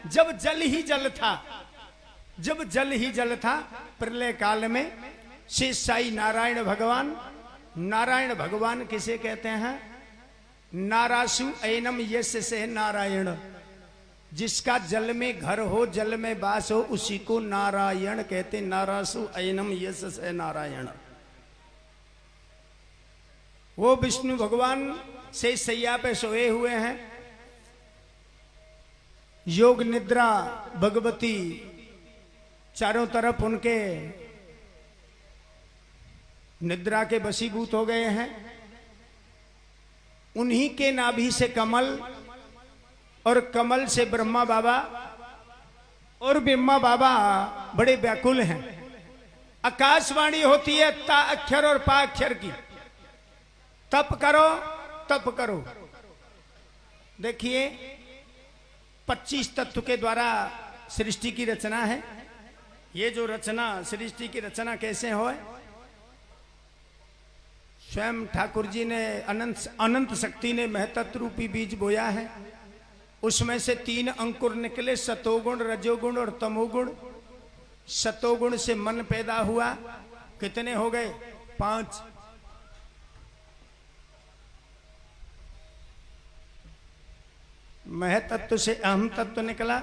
जब जल ही जल था, जब जल ही जल था, प्रलय काल में शेष साई नारायण भगवान, नारायण भगवान किसे कहते हैं? नारासु ऐनम यस्य से नारायण, जिसका जल में घर हो, जल में वास हो, उसी को नारायण कहते। नारासु ऐनम यस्य से नारायण। वो विष्णु भगवान से सैया पे सोए हुए हैं, योग निद्रा भगवती चारों तरफ उनके निद्रा के वशीभूत हो गए हैं। उन्हीं के नाभि से कमल, और कमल से ब्रह्मा बाबा, और ब्रह्मा बाबा बड़े व्याकुल हैं। आकाशवाणी होती है ता अक्षर और पा अक्षर की, तप करो तप करो। देखिए 25 तत्व के द्वारा सृष्टि की रचना है। ये जो रचना, सृष्टि की रचना कैसे हो? स्वयं ठाकुर जी ने अनंत शक्ति ने महतत्व रूपी बीज बोया है। उसमें से 3 अंकुर निकले, सतोगुण, रजोगुण और तमोगुण। सतोगुण से मन पैदा हुआ। कितने हो गए? 5। महतत्व से अहम तत्व निकला।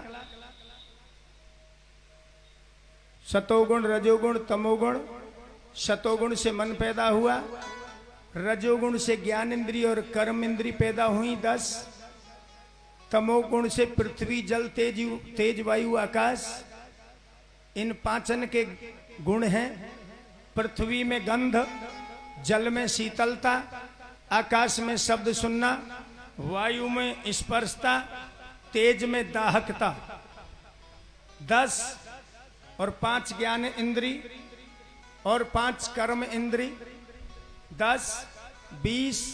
सतोगुण, रजोगुण, तमोगुण। सतोगुण से मन पैदा हुआ, रजोगुण से ज्ञान इंद्री और कर्म इंद्री पैदा हुई 10। तमोगुण से पृथ्वी, जल, तेज वायु, आकाश। इन 5 के गुण हैं। पृथ्वी में गंध, जल में शीतलता, आकाश में शब्द सुनना, वायु में स्पर्शता, तेज में दाहकता। 10 और 5 ज्ञान इंद्री और 5 कर्म इंद्री। 10, 20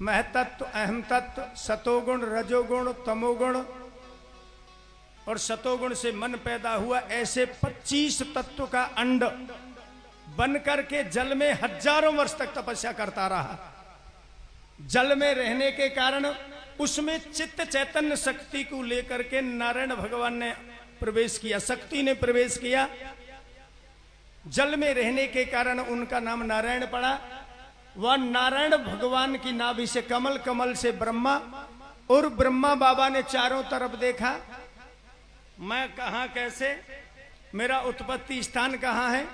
महतत्व, अहम तत्व, सतोगुण, रजोगुण, तमोगुण और सतोगुण से मन पैदा हुआ। ऐसे 25 तत्व का अंड बन करके जल में हजारों वर्ष तक तपस्या करता रहा। जल में रहने के कारण उसमें चित्त चैतन्य शक्ति को लेकर के नारायण भगवान ने प्रवेश किया, शक्ति ने प्रवेश किया। जल में रहने के कारण उनका नाम नारायण पड़ा। वह नारायण भगवान की नाभि से कमल, कमल से ब्रह्मा, और ब्रह्मा बाबा ने चारों तरफ देखा, मैं कहां, कैसे, मेरा उत्पत्ति स्थान कहां है।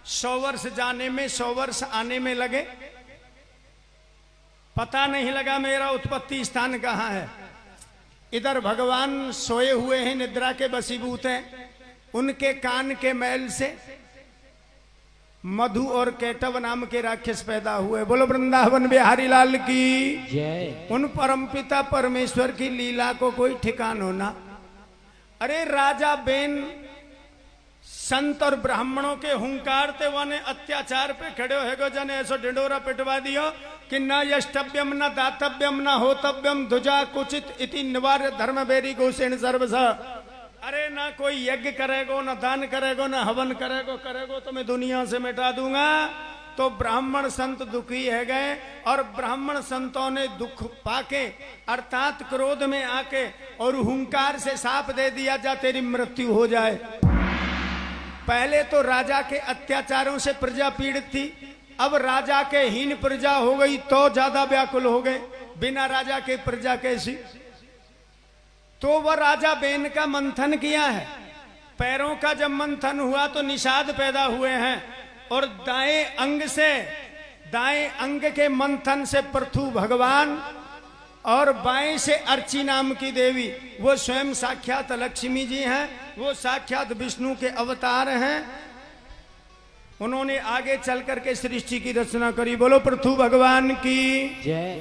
100 वर्ष जाने में, 100 वर्ष आने में लगे, पता नहीं लगा मेरा उत्पत्ति स्थान कहां है। इधर भगवान सोए हुए हैं, निद्रा के वशीभूत हैं। उनके कान के मैल से मधु और केटव नाम के राक्षस पैदा हुए। बोलो वृंदावन बिहारी लाल की जय। उन परमपिता परमेश्वर की लीला को कोई ठिकान होना। अरे राजा बेन संत और ब्राह्मणों के हुंकार ते वाने अत्याचार पे खड़े हो जने ऐसो ढिंडोरा पिटवा दियो कि न यष्टव्यम न दातव्यम न होतव्यम ध्वजा कुचित इति निवार्य धर्म बेरी गोसेन सर्वस। अरे ना कोई यज्ञ करेगो, ना दान करेगो, ना हवन करेगो तो मैं दुनिया से मिटा दूंगा। तो ब्राह्मण संत दुखी है गए, और ब्राह्मण संतों ने दुख पाके अर्थात क्रोध में आके और हुंकार से साप दे दिया, जा तेरी मृत्यु हो जाए। पहले तो राजा के अत्याचारों से प्रजा पीड़ित थी, अब राजा के हीन प्रजा हो गई तो ज्यादा व्याकुल हो गए। बिना राजा के प्रजा कैसी? तो वह राजा बेन का मंथन किया है। पैरों का जब मंथन हुआ तो निषाद पैदा हुए हैं, और दाएं अंग से, दाएं अंग के मंथन से पृथु भगवान, और बाएं से अर्ची नाम की देवी, वो स्वयं साक्षात लक्ष्मी जी हैं, वो साक्षात विष्णु के अवतार हैं। उन्होंने आगे चल करके सृष्टि की रचना करी। बोलो पृथु भगवान की जय।